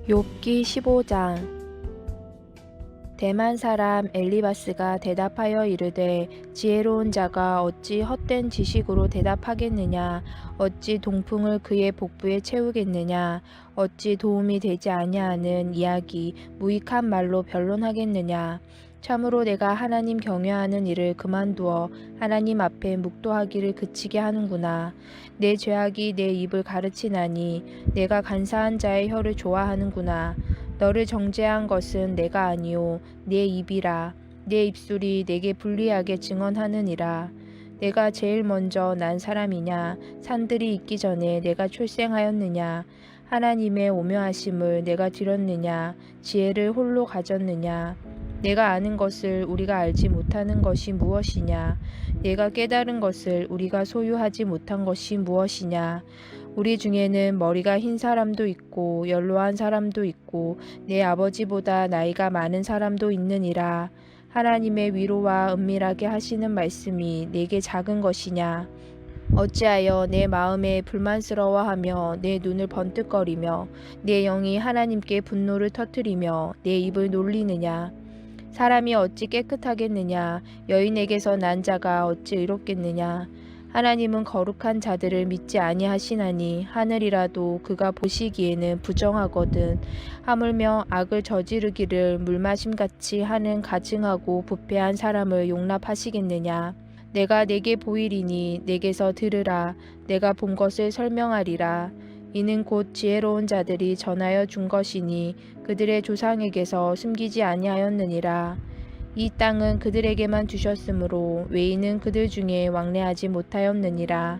욥기 15장. 대만 사람 엘리바스가 대답하여 이르되 지혜로운 자가 어찌 헛된 지식으로 대답하겠느냐. 어찌 동풍을 그의 복부에 채우겠느냐. 어찌 도움이 되지 아니하는 이야기 무익한 말로 변론하겠느냐. 참으로 내가 하나님 경외하는 일을 그만두어 하나님 앞에 묵도하기를 그치게 하는구나. 내 죄악이 내 입을 가르치나니 내가 간사한 자의 혀를 좋아하는구나. 너를 정죄한 것은 내가 아니요 내 입이라. 내 입술이 내게 불리하게 증언하느니라. 내가 제일 먼저 난 사람이냐. 산들이 있기 전에 내가 출생하였느냐. 하나님의 오묘하심을 내가 들었느냐. 지혜를 홀로 가졌느냐. 내가 아는 것을 우리가 알지 못하는 것이 무엇이냐. 내가 깨달은 것을 우리가 소유하지 못한 것이 무엇이냐. 우리 중에는 머리가 흰 사람도 있고 연로한 사람도 있고 내 아버지보다 나이가 많은 사람도 있느니라. 하나님의 위로와 은밀하게 하시는 말씀이 내게 작은 것이냐. 어찌하여 내 마음에 불만스러워하며 내 눈을 번뜩거리며 내 영이 하나님께 분노를 터뜨리며 내 입을 놀리느냐. 사람이 어찌 깨끗하겠느냐. 여인에게서 난 자가 어찌 의롭겠느냐. 하나님은 거룩한 자들을 믿지 아니하시나니 하늘이라도 그가 보시기에는 부정하거든. 하물며 악을 저지르기를 물마심같이 하는 가증하고 부패한 사람을 용납하시겠느냐. 내가 내게 보이리니 내게서 들으라. 내가 본 것을 설명하리라. 이는 곧 지혜로운 자들이 전하여 준 것이니 그들의 조상에게서 숨기지 아니하였느니라. 이 땅은 그들에게만 주셨으므로 외인은 그들 중에 왕래하지 못하였느니라.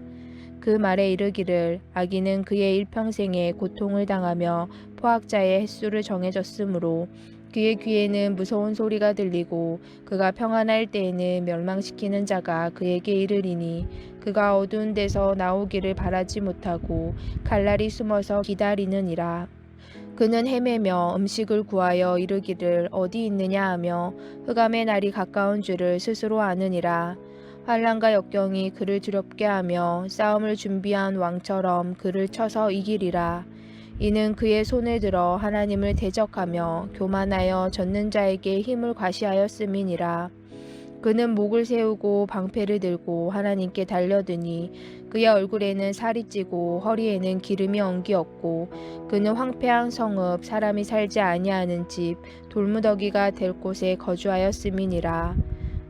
그 말에 이르기를 악인은 그의 일평생에 고통을 당하며 포악자의 횟수를 정해졌으므로 그의 귀에는 무서운 소리가 들리고 그가 평안할 때에는 멸망시키는 자가 그에게 이르리니 그가 어두운 데서 나오기를 바라지 못하고 칼날이 숨어서 기다리느니라. 그는 헤매며 음식을 구하여 이르기를 어디 있느냐 하며 흑암의 날이 가까운 줄을 스스로 아느니라. 환난과 역경이 그를 두렵게 하며 싸움을 준비한 왕처럼 그를 쳐서 이기리라. 이는 그의 손을 들어 하나님을 대적하며 교만하여 젖는 자에게 힘을 과시하였음이니라. 그는 목을 세우고 방패를 들고 하나님께 달려드니 그의 얼굴에는 살이 찌고 허리에는 기름이 엉기었고 그는 황폐한 성읍 사람이 살지 아니하는 집 돌무더기가 될 곳에 거주하였음이니라.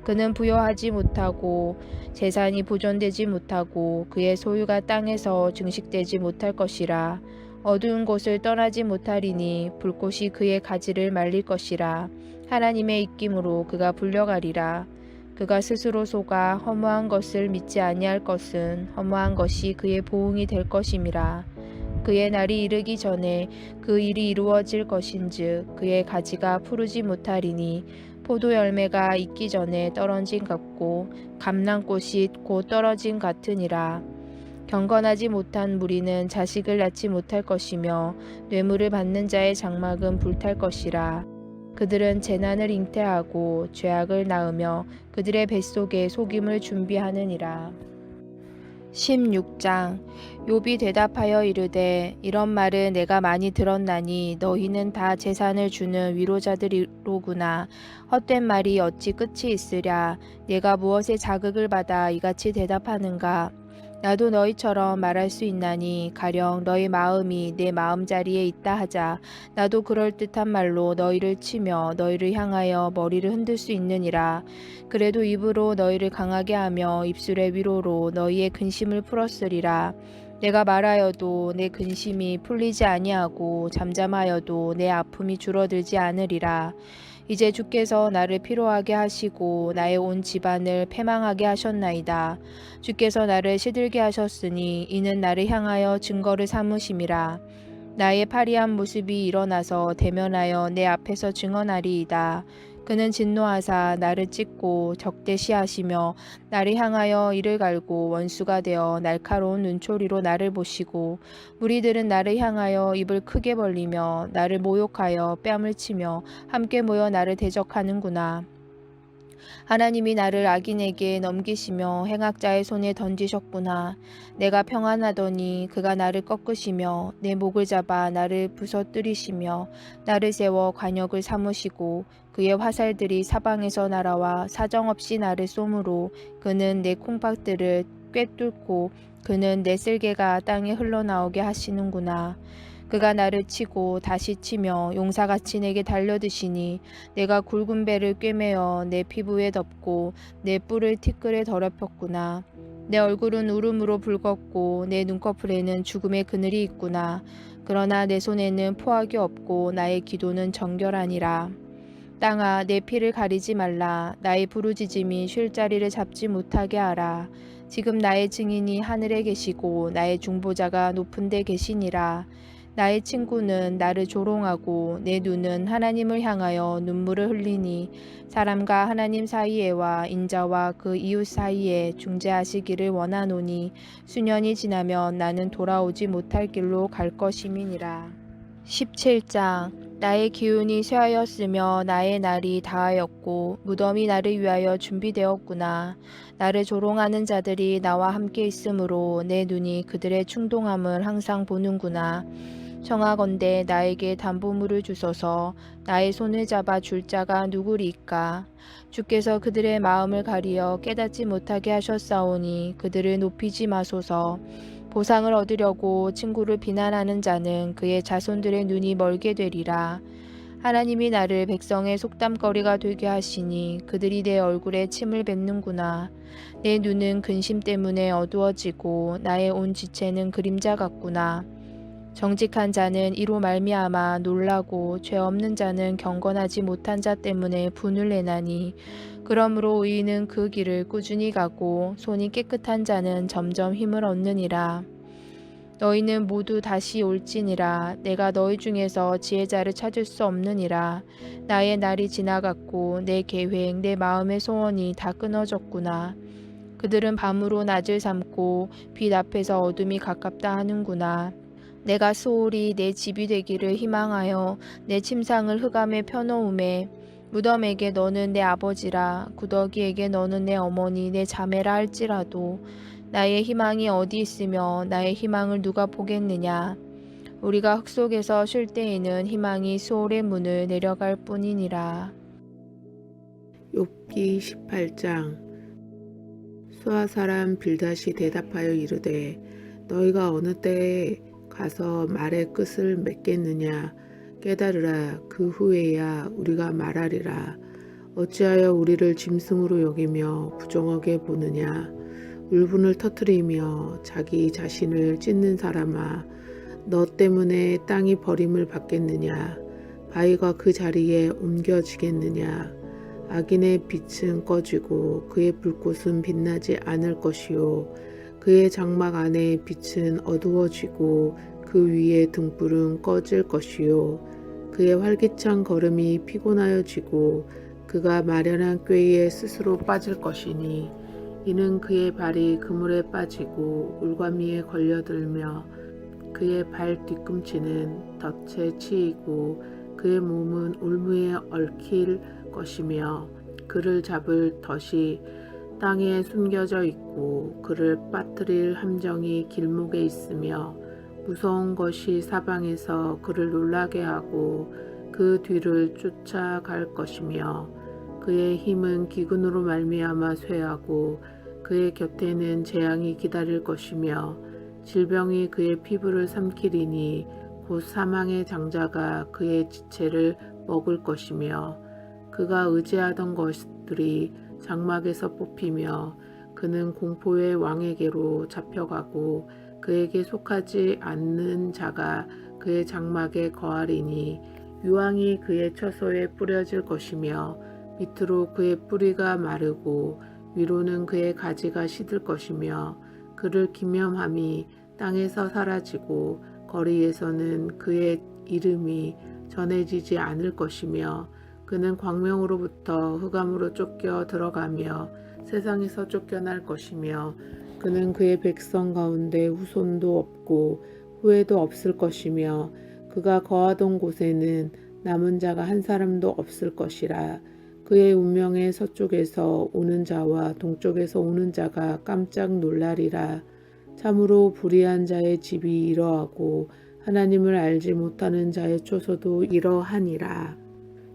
그는 부여하지 못하고 재산이 보존되지 못하고 그의 소유가 땅에서 증식되지 못할 것이라. 어두운 곳을 떠나지 못하리니 불꽃이 그의 가지를 말릴 것이라. 하나님의 입김으로 그가 불려가리라. 그가 스스로 속아 허무한 것을 믿지 아니할 것은 허무한 것이 그의 보응이 될 것임이라. 그의 날이 이르기 전에 그 일이 이루어질 것인즉 그의 가지가 푸르지 못하리니 포도 열매가 익기 전에 떨어진 같고 감람꽃이 곧 떨어진 같으니라. 경건하지 못한 무리는 자식을 낳지 못할 것이며 뇌물을 받는 자의 장막은 불탈 것이라. 그들은 재난을 잉태하고 죄악을 낳으며 그들의 뱃속에 속임을 준비하느니라. 16장. 욥이 대답하여 이르되 이런 말은 내가 많이 들었나니 너희는 다 재산을 주는 위로자들이로구나. 헛된 말이 어찌 끝이 있으랴. 내가 무엇에 자극을 받아 이같이 대답하는가. 나도 너희처럼 말할 수 있나니 가령 너희 마음이 내 마음자리에 있다 하자. 나도 그럴듯한 말로 너희를 치며 너희를 향하여 머리를 흔들 수 있느니라. 그래도 입으로 너희를 강하게 하며 입술의 위로로 너희의 근심을 풀었으리라. 내가 말하여도 내 근심이 풀리지 아니하고 잠잠하여도 내 아픔이 줄어들지 않으리라. 이제 주께서 나를 피로하게 하시고 나의 온 집안을 패망하게 하셨나이다. 주께서 나를 시들게 하셨으니 이는 나를 향하여 증거를 삼으심이라. 나의 파리한 모습이 일어나서 대면하여 내 앞에서 증언하리이다. 그는 진노하사 나를 찢고 적대시하시며 나를 향하여 이를 갈고 원수가 되어 날카로운 눈초리로 나를 보시고 무리들은 나를 향하여 입을 크게 벌리며 나를 모욕하여 뺨을 치며 함께 모여 나를 대적하는구나. 하나님이 나를 악인에게 넘기시며 행악자의 손에 던지셨구나. 내가 평안하더니 그가 나를 꺾으시며 내 목을 잡아 나를 부서뜨리시며 나를 세워 관역을 삼으시고 그의 화살들이 사방에서 날아와 사정없이 나를 쏘므로 그는 내 콩팥들을 꿰뚫고 그는 내 쓸개가 땅에 흘러나오게 하시는구나. 그가 나를 치고 다시 치며 용사같이 내게 달려드시니 내가 굵은 배를 꿰매어 내 피부에 덮고 내 뿔을 티끌에 더럽혔구나. 내 얼굴은 울음으로 붉었고 내 눈꺼풀에는 죽음의 그늘이 있구나. 그러나 내 손에는 포악이 없고 나의 기도는 정결하니라. 땅아 내 피를 가리지 말라. 나의 부르짖음이 쉴 자리를 잡지 못하게 하라. 지금 나의 증인이 하늘에 계시고 나의 중보자가 높은 데 계시니라. 나의 친구는 나를 조롱하고 내 눈은 하나님을 향하여 눈물을 흘리니 사람과 하나님 사이에와 인자와 그 이웃 사이에 중재하시기를 원하노니 수년이 지나면 나는 돌아오지 못할 길로 갈 것임이니라. 17장 나의 기운이 쇠하였으며 나의 날이 다하였고 무덤이 나를 위하여 준비되었구나. 나를 조롱하는 자들이 나와 함께 있으므로 내 눈이 그들의 충동함을 항상 보는구나. 청하건대 나에게 담보물을 주소서. 나의 손을 잡아 줄 자가 누구리이까. 주께서 그들의 마음을 가리어 깨닫지 못하게 하셨사오니 그들을 높이지 마소서. 보상을 얻으려고 친구를 비난하는 자는 그의 자손들의 눈이 멀게 되리라. 하나님이 나를 백성의 속담거리가 되게 하시니 그들이 내 얼굴에 침을 뱉는구나. 내 눈은 근심 때문에 어두워지고 나의 온 지체는 그림자 같구나. 정직한 자는 이로 말미암아 놀라고 죄 없는 자는 경건하지 못한 자 때문에 분을 내나니 그러므로 의인은 그 길을 꾸준히 가고 손이 깨끗한 자는 점점 힘을 얻느니라. 너희는 모두 다시 올지니라. 내가 너희 중에서 지혜자를 찾을 수 없느니라. 나의 날이 지나갔고 내 계획 내 마음의 소원이 다 끊어졌구나. 그들은 밤으로 낮을 삼고 빛 앞에서 어둠이 가깝다 하는구나. 내가 소홀히 내 집이 되기를 희망하여 내 침상을 흑암에 펴놓음에 무덤에게 너는 내 아버지라 구더기에게 너는 내 어머니 내 자매라 할지라도 나의 희망이 어디 있으며 나의 희망을 누가 보겠느냐. 우리가 흙 속에서 쉴 때에는 희망이 수월의 문을 내려갈 뿐이니라. 욥기 18장 수아 사람 빌닷이 대답하여 이르되 너희가 어느 때에 가서 말의 끝을 맺겠느냐. 깨달으라. 그 후에야 우리가 말하리라. 어찌하여 우리를 짐승으로 여기며 부정하게 보느냐. 울분을 터뜨리며 자기 자신을 찢는 사람아, 너 때문에 땅이 버림을 받겠느냐. 바위가 그 자리에 옮겨지겠느냐. 악인의 빛은 꺼지고 그의 불꽃은 빛나지 않을 것이요. 그의 장막 안에 빛은 어두워지고 그 위에 등불은 꺼질 것이요. 그의 활기찬 걸음이 피곤하여지고 그가 마련한 꾀에 스스로 빠질 것이니 이는 그의 발이 그물에 빠지고 울과미에 걸려들며 그의 발 뒤꿈치는 덫에 치이고 그의 몸은 울무에 얽힐 것이며 그를 잡을 덫이 땅에 숨겨져 있고 그를 빠뜨릴 함정이 길목에 있으며 무서운 것이 사방에서 그를 놀라게 하고 그 뒤를 쫓아갈 것이며 그의 힘은 기근으로 말미암아 쇠하고 그의 곁에는 재앙이 기다릴 것이며 질병이 그의 피부를 삼키리니 곧 사망의 장자가 그의 지체를 먹을 것이며 그가 의지하던 것들이 장막에서 뽑히며 그는 공포의 왕에게로 잡혀가고 그에게 속하지 않는 자가 그의 장막에 거하리니 유황이 그의 처소에 뿌려질 것이며 밑으로 그의 뿌리가 마르고 위로는 그의 가지가 시들 것이며 그를 기념함이 땅에서 사라지고 거리에서는 그의 이름이 전해지지 않을 것이며 그는 광명으로부터 흑암으로 쫓겨 들어가며 세상에서 쫓겨날 것이며 그는 그의 백성 가운데 후손도 없고 후회도 없을 것이며 그가 거하던 곳에는 남은 자가 한 사람도 없을 것이라. 그의 운명의 서쪽에서 오는 자와 동쪽에서 오는 자가 깜짝 놀라리라. 참으로 불의한 자의 집이 이러하고 하나님을 알지 못하는 자의 초소도 이러하니라.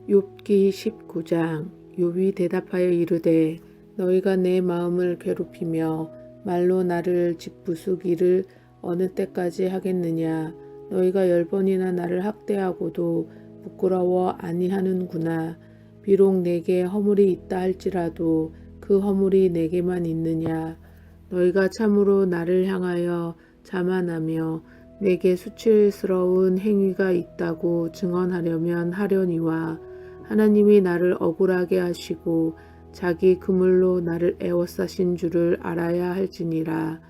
욥기 19장. 욥이 대답하여 이르되 너희가 내 마음을 괴롭히며 말로 나를 짓부수기를 어느 때까지 하겠느냐. 너희가 10번이나 나를 학대하고도 부끄러워 아니하는구나. 비록 내게 허물이 있다 할지라도 그 허물이 내게만 있느냐. 너희가 참으로 나를 향하여 자만하며 내게 수치스러운 행위가 있다고 증언하려면 하려니와 하나님이 나를 억울하게 하시고 자기 그물로 나를 애워싸신 줄을 알아야 할지니라.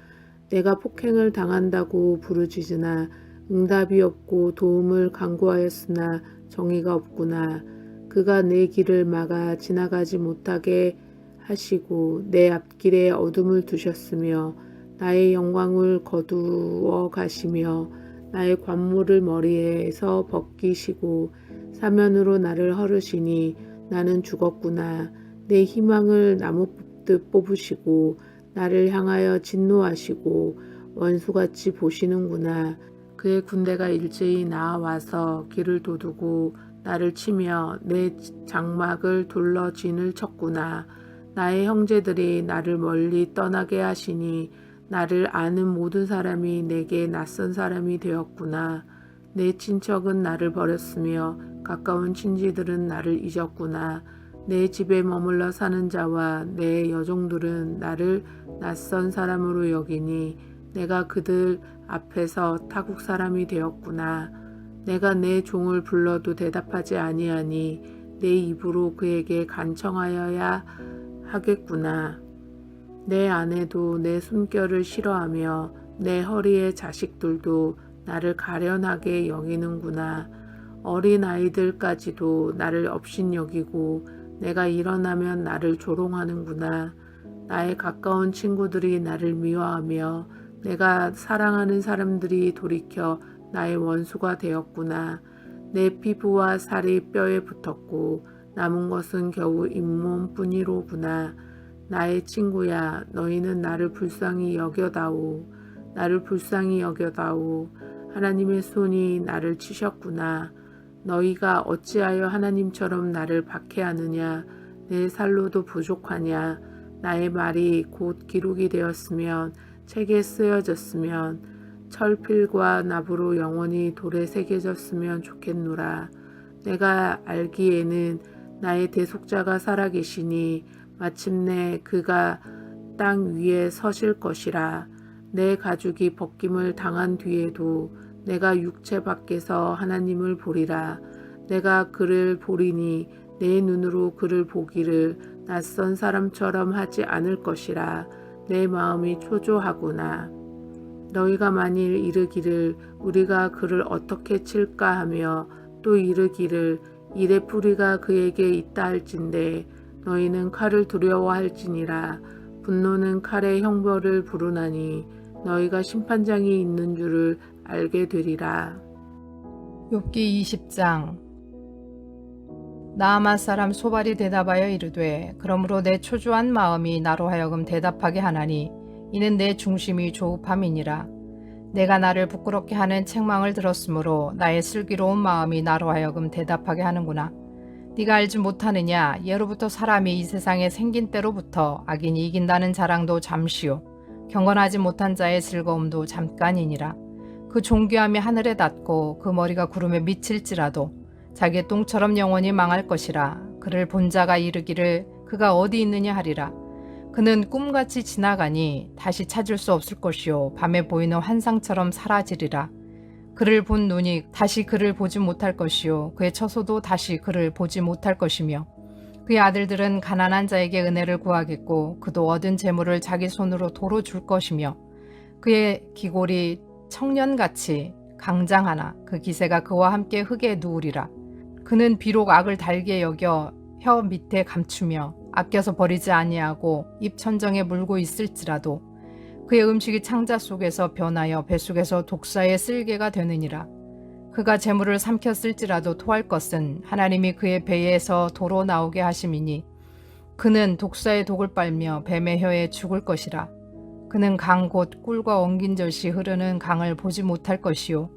내가 폭행을 당한다고 부르짖으나 응답이 없고 도움을 간구하였으나 정의가 없구나. 그가 내 길을 막아 지나가지 못하게 하시고 내 앞길에 어둠을 두셨으며 나의 영광을 거두어 가시며 나의 관모를 머리에서 벗기시고 사면으로 나를 헐으시니 나는 죽었구나. 내 희망을 나무 뽑듯 뽑으시고 나를 향하여 진노하시고 원수같이 보시는구나. 그의 군대가 일제히 나와서 길을 도두고 나를 치며 내 장막을 둘러 진을 쳤구나. 나의 형제들이 나를 멀리 떠나게 하시니 나를 아는 모든 사람이 내게 낯선 사람이 되었구나. 내 친척은 나를 버렸으며 가까운 친지들은 나를 잊었구나. 내 집에 머물러 사는 자와 내 여종들은 나를 낯선 사람으로 여기니 내가 그들 앞에서 타국 사람이 되었구나. 내가 내 종을 불러도 대답하지 아니하니 내 입으로 그에게 간청하여야 하겠구나. 내 아내도 내 숨결을 싫어하며 내 허리의 자식들도 나를 가련하게 여기는구나. 어린 아이들까지도 나를 업신여기고 내가 일어나면 나를 조롱하는구나. 나의 가까운 친구들이 나를 미워하며 내가 사랑하는 사람들이 돌이켜 나의 원수가 되었구나. 내 피부와 살이 뼈에 붙었고 남은 것은 겨우 잇몸뿐이로구나. 나의 친구야, 너희는 나를 불쌍히 여겨다오. 나를 불쌍히 여겨다오. 하나님의 손이 나를 치셨구나. 너희가 어찌하여 하나님처럼 나를 박해하느냐. 내 살로도 부족하냐. 나의 말이 곧 기록이 되었으면 책에 쓰여졌으면 철필과 납으로 영원히 돌에 새겨졌으면 좋겠노라. 내가 알기에는 나의 대속자가 살아계시니 마침내 그가 땅 위에 서실 것이라. 내 가죽이 벗김을 당한 뒤에도 내가 육체 밖에서 하나님을 보리라. 내가 그를 보리니 내 눈으로 그를 보기를 낯선 사람처럼 하지 않을 것이라. 내 마음이 초조하구나. 너희가 만일 이르기를 우리가 그를 어떻게 칠까 하며 또 이르기를 일의 뿌리가 그에게 있다 할진대 너희는 칼을 두려워할지니라. 분노는 칼의 형벌을 부르나니 너희가 심판장이 있는 줄을 알게 되리라. 욥기 20장. 나아만 사람 소발이 대답하여 이르되 그러므로 내 초조한 마음이 나로 하여금 대답하게 하나니 이는 내 중심이 조급함이니라. 내가 나를 부끄럽게 하는 책망을 들었으므로 나의 슬기로운 마음이 나로 하여금 대답하게 하는구나. 네가 알지 못하느냐. 예로부터 사람이 이 세상에 생긴 때로부터 악인이 이긴다는 자랑도 잠시요 경건하지 못한 자의 즐거움도 잠깐이니라. 그 존귀함이 하늘에 닿고 그 머리가 구름에 미칠지라도 자기의 똥처럼 영원히 망할 것이라. 그를 본 자가 이르기를 그가 어디 있느냐 하리라. 그는 꿈같이 지나가니 다시 찾을 수 없을 것이요 밤에 보이는 환상처럼 사라지리라. 그를 본 눈이 다시 그를 보지 못할 것이요 그의 처소도 다시 그를 보지 못할 것이며 그의 아들들은 가난한 자에게 은혜를 구하겠고 그도 얻은 재물을 자기 손으로 도로 줄 것이며 그의 기골이 청년같이 강장하나 그 기세가 그와 함께 흙에 누우리라. 그는 비록 악을 달게 여겨 혀 밑에 감추며 아껴서 버리지 아니하고 입 천정에 물고 있을지라도 그의 음식이 창자 속에서 변하여 뱃속에서 독사의 쓸개가 되느니라. 그가 재물을 삼켰을지라도 토할 것은 하나님이 그의 배에서 도로 나오게 하심이니 그는 독사의 독을 빨며 뱀의 혀에 죽을 것이라. 그는 강 곧 꿀과 엉긴 젖이 흐르는 강을 보지 못할 것이요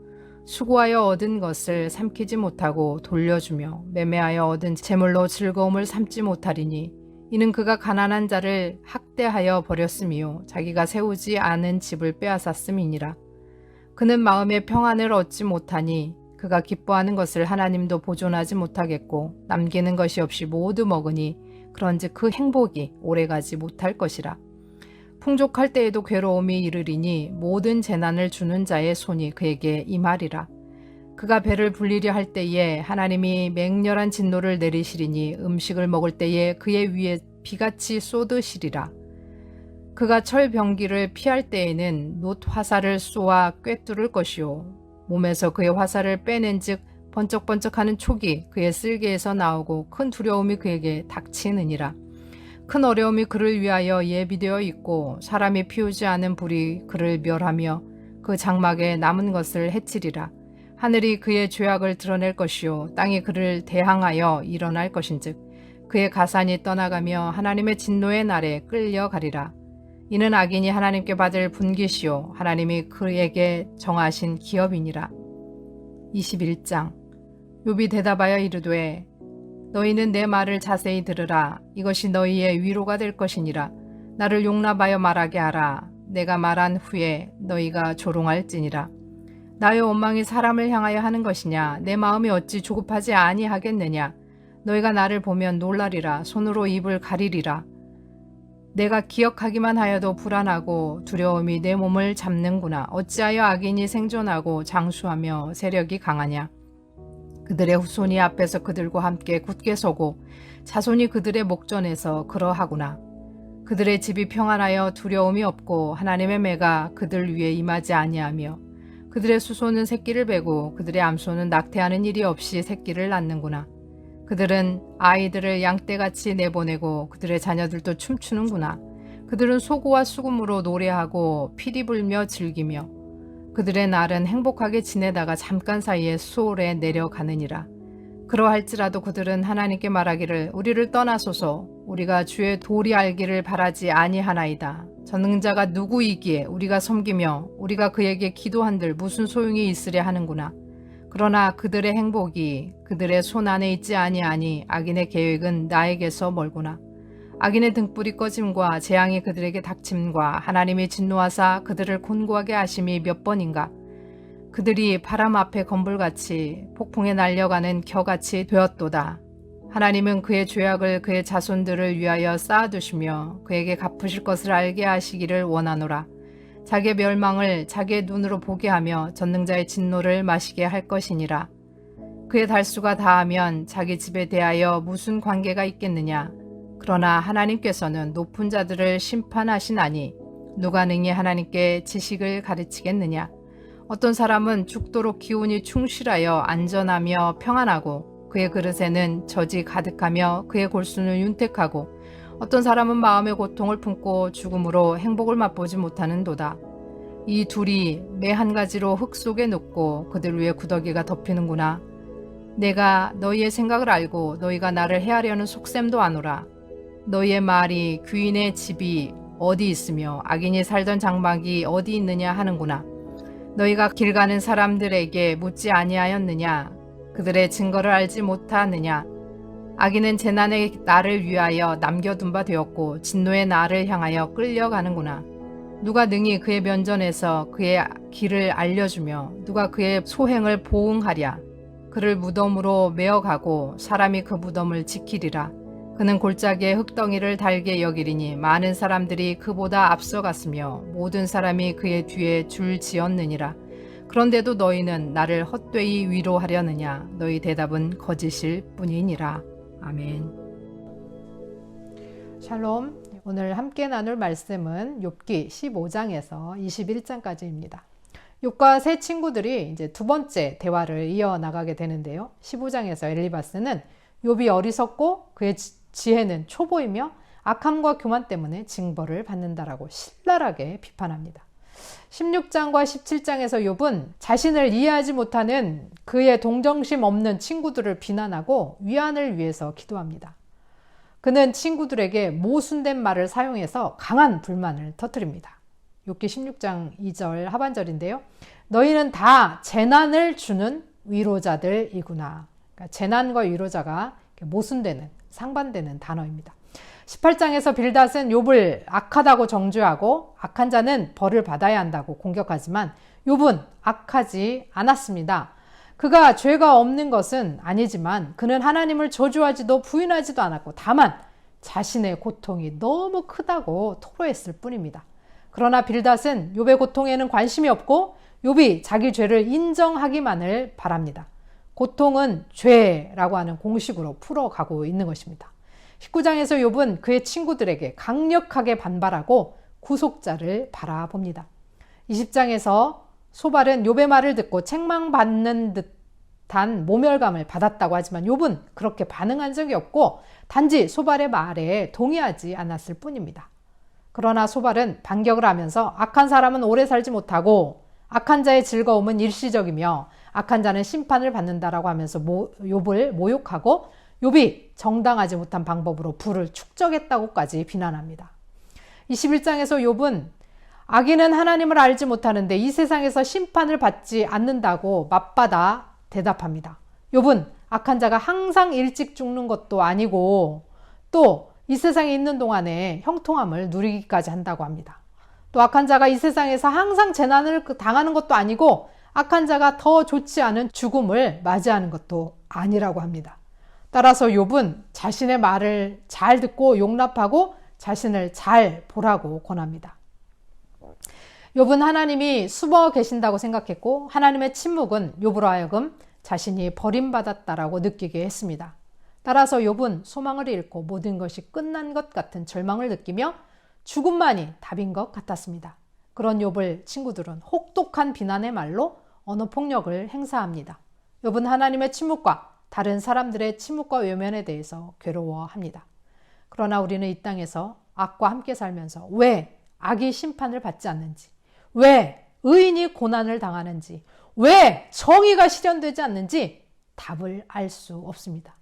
수고하여 얻은 것을 삼키지 못하고 돌려주며 매매하여 얻은 재물로 즐거움을 삼지 못하리니 이는 그가 가난한 자를 학대하여 버렸음이요 자기가 세우지 않은 집을 빼앗았음이니라. 그는 마음의 평안을 얻지 못하니 그가 기뻐하는 것을 하나님도 보존하지 못하겠고 남기는 것이 없이 모두 먹으니 그런즉 그 행복이 오래가지 못할 것이라. 풍족할 때에도 괴로움이 이르리니 모든 재난을 주는 자의 손이 그에게 임하리라. 그가 배를 불리려 할 때에 하나님이 맹렬한 진노를 내리시리니 음식을 먹을 때에 그의 위에 비같이 쏟으시리라. 그가 철병기를 피할 때에는 놋 화살을 쏘아 꿰뚫을 것이요 몸에서 그의 화살을 빼낸즉 번쩍번쩍하는 촉이 그의 쓸개에서 나오고 큰 두려움이 그에게 닥치느니라. 큰 어려움이 그를 위하여 예비되어 있고 사람이 피우지 않은 불이 그를 멸하며 그 장막에 남은 것을 해치리라. 하늘이 그의 죄악을 드러낼 것이요 땅이 그를 대항하여 일어날 것인즉 그의 가산이 떠나가며 하나님의 진노의 날에 끌려가리라. 이는 악인이 하나님께 받을 분깃이요 하나님이 그에게 정하신 기업이니라. 21장. 욥이 대답하여 이르되 너희는 내 말을 자세히 들으라. 이것이 너희의 위로가 될 것이니라. 나를 용납하여 말하게 하라. 내가 말한 후에 너희가 조롱할지니라. 나의 원망이 사람을 향하여 하는 것이냐? 내 마음이 어찌 조급하지 아니하겠느냐? 너희가 나를 보면 놀라리라. 손으로 입을 가리리라. 내가 기억하기만 하여도 불안하고 두려움이 내 몸을 잡는구나. 어찌하여 악인이 생존하고 장수하며 세력이 강하냐? 그들의 후손이 앞에서 그들과 함께 굳게 서고 자손이 그들의 목전에서 그러하구나. 그들의 집이 평안하여 두려움이 없고 하나님의 매가 그들 위에 임하지 아니하며 그들의 수소는 새끼를 베고 그들의 암소는 낙태하는 일이 없이 새끼를 낳는구나. 그들은 아이들을 양떼같이 내보내고 그들의 자녀들도 춤추는구나. 그들은 소고와 수금으로 노래하고 피리 불며 즐기며 그들의 날은 행복하게 지내다가 잠깐 사이에 수월에 내려가느니라. 그러할지라도 그들은 하나님께 말하기를 우리를 떠나소서. 우리가 주의 도리 알기를 바라지 아니하나이다. 전능자가 누구이기에 우리가 섬기며 우리가 그에게 기도한들 무슨 소용이 있으랴 하는구나. 그러나 그들의 행복이 그들의 손 안에 있지 아니하니 악인의 계획은 나에게서 멀구나. 악인의 등불이 꺼짐과 재앙이 그들에게 닥침과 하나님이 진노하사 그들을 곤고하게 하심이 몇 번인가. 그들이 바람 앞에 건불같이 폭풍에 날려가는 겨같이 되었도다. 하나님은 그의 죄악을 그의 자손들을 위하여 쌓아두시며 그에게 갚으실 것을 알게 하시기를 원하노라. 자기의 멸망을 자기의 눈으로 보게 하며 전능자의 진노를 마시게 할 것이니라. 그의 달수가 다하면 자기 집에 대하여 무슨 관계가 있겠느냐. 그러나 하나님께서는 높은 자들을 심판하시나니 누가 능히 하나님께 지식을 가르치겠느냐. 어떤 사람은 죽도록 기운이 충실하여 안전하며 평안하고 그의 그릇에는 젖이 가득하며 그의 골수는 윤택하고 어떤 사람은 마음의 고통을 품고 죽음으로 행복을 맛보지 못하는도다. 이 둘이 매 한 가지로 흙 속에 눕고 그들 위에 구더기가 덮이는구나. 내가 너희의 생각을 알고 너희가 나를 해하려는 속셈도 아노라. 너희의 말이 귀인의 집이 어디 있으며 악인이 살던 장막이 어디 있느냐 하는구나. 너희가 길 가는 사람들에게 묻지 아니하였느냐? 그들의 증거를 알지 못하느냐? 악인은 재난의 날을 위하여 남겨둔 바 되었고 진노의 날을 향하여 끌려가는구나. 누가 능히 그의 면전에서 그의 길을 알려주며 누가 그의 소행을 보응하랴? 그를 무덤으로 메어가고 사람이 그 무덤을 지키리라. 그는 골짜기에 흙덩이를 달게 여기리니 많은 사람들이 그보다 앞서갔으며 모든 사람이 그의 뒤에 줄 지었느니라. 그런데도 너희는 나를 헛되이 위로하려느냐? 너희 대답은 거짓일 뿐이니라. 아멘. 샬롬. 오늘 함께 나눌 말씀은 욥기 15장에서 21장까지입니다. 욥과 세 친구들이 이제 두 번째 대화를 이어나가게 되는데요. 15장에서 엘리바스는 욥이 어리석고 그의 지혜는 초보이며 악함과 교만 때문에 징벌을 받는다라고 신랄하게 비판합니다. 16장과 17장에서 욥은 자신을 이해하지 못하는 그의 동정심 없는 친구들을 비난하고 위안을 위해서 기도합니다. 그는 친구들에게 모순된 말을 사용해서 강한 불만을 터뜨립니다. 욥기 16장 2절 하반절인데요. 너희는 다 재난을 주는 위로자들이구나. 그러니까 재난과 위로자가 모순되는, 상반되는 단어입니다. 18장에서 빌닷은 욥을 악하다고 정죄하고 악한 자는 벌을 받아야 한다고 공격하지만 욥은 악하지 않았습니다. 그가 죄가 없는 것은 아니지만 그는 하나님을 저주하지도 부인하지도 않았고 다만 자신의 고통이 너무 크다고 토로했을 뿐입니다. 그러나 빌닷은 욥의 고통에는 관심이 없고 욥이 자기 죄를 인정하기만을 바랍니다. 고통은 죄라고 하는 공식으로 풀어가고 있는 것입니다. 19장에서 욥은 그의 친구들에게 강력하게 반발하고 구속자를 바라봅니다. 20장에서 소발은 욥의 말을 듣고 책망받는 듯한 모멸감을 받았다고 하지만 욥은 그렇게 반응한 적이 없고 단지 소발의 말에 동의하지 않았을 뿐입니다. 그러나 소발은 반격을 하면서 악한 사람은 오래 살지 못하고 악한 자의 즐거움은 일시적이며 악한 자는 심판을 받는다라고 하면서 욥을 모욕하고 욥이 정당하지 못한 방법으로 부를 축적했다고까지 비난합니다. 21장에서 욥은 악인은 하나님을 알지 못하는데 이 세상에서 심판을 받지 않는다고 맞받아 대답합니다. 욥은 악한 자가 항상 일찍 죽는 것도 아니고 또 이 세상에 있는 동안에 형통함을 누리기까지 한다고 합니다. 또 악한 자가 이 세상에서 항상 재난을 당하는 것도 아니고 악한 자가 더 좋지 않은 죽음을 맞이하는 것도 아니라고 합니다. 따라서 욥은 자신의 말을 잘 듣고 용납하고 자신을 잘 보라고 권합니다. 욥은 하나님이 숨어 계신다고 생각했고 하나님의 침묵은 욥으로 하여금 자신이 버림받았다라고 느끼게 했습니다. 따라서 욥은 소망을 잃고 모든 것이 끝난 것 같은 절망을 느끼며 죽음만이 답인 것 같았습니다. 그런 욥을 친구들은 혹독한 비난의 말로 언어폭력을 행사합니다. 욥은 하나님의 침묵과 다른 사람들의 침묵과 외면에 대해서 괴로워합니다. 그러나 우리는 이 땅에서 악과 함께 살면서 왜 악이 심판을 받지 않는지, 왜 의인이 고난을 당하는지, 왜 정의가 실현되지 않는지 답을 알 수 없습니다.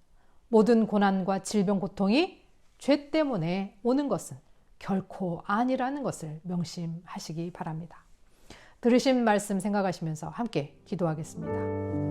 모든 고난과 질병, 고통이 죄 때문에 오는 것은 결코 아니라는 것을 명심하시기 바랍니다. 들으신 말씀 생각하시면서 함께 기도하겠습니다.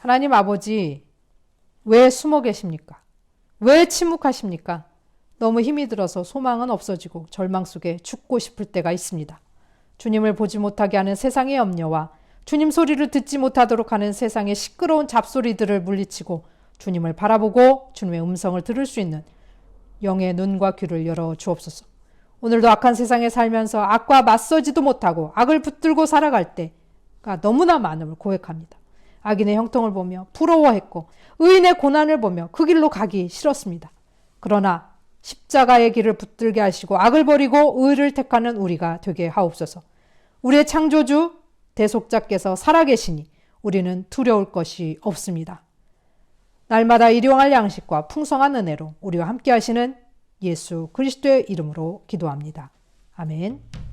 하나님 아버지, 왜 숨어 계십니까? 왜 침묵하십니까? 너무 힘이 들어서 소망은 없어지고 절망 속에 죽고 싶을 때가 있습니다. 주님을 보지 못하게 하는 세상의 염려와 주님 소리를 듣지 못하도록 하는 세상의 시끄러운 잡소리들을 물리치고 주님을 바라보고 주님의 음성을 들을 수 있는 영의 눈과 귀를 열어 주옵소서. 오늘도 악한 세상에 살면서 악과 맞서지도 못하고 악을 붙들고 살아갈 때가 너무나 많음을 고백합니다. 악인의 형통을 보며 부러워했고 의인의 고난을 보며 그 길로 가기 싫었습니다. 그러나 십자가의 길을 붙들게 하시고 악을 버리고 의를 택하는 우리가 되게 하옵소서. 우리의 창조주 대속자께서 살아계시니 우리는 두려울 것이 없습니다. 날마다 일용할 양식과 풍성한 은혜로 우리와 함께 하시는 예수 그리스도의 이름으로 기도합니다. 아멘.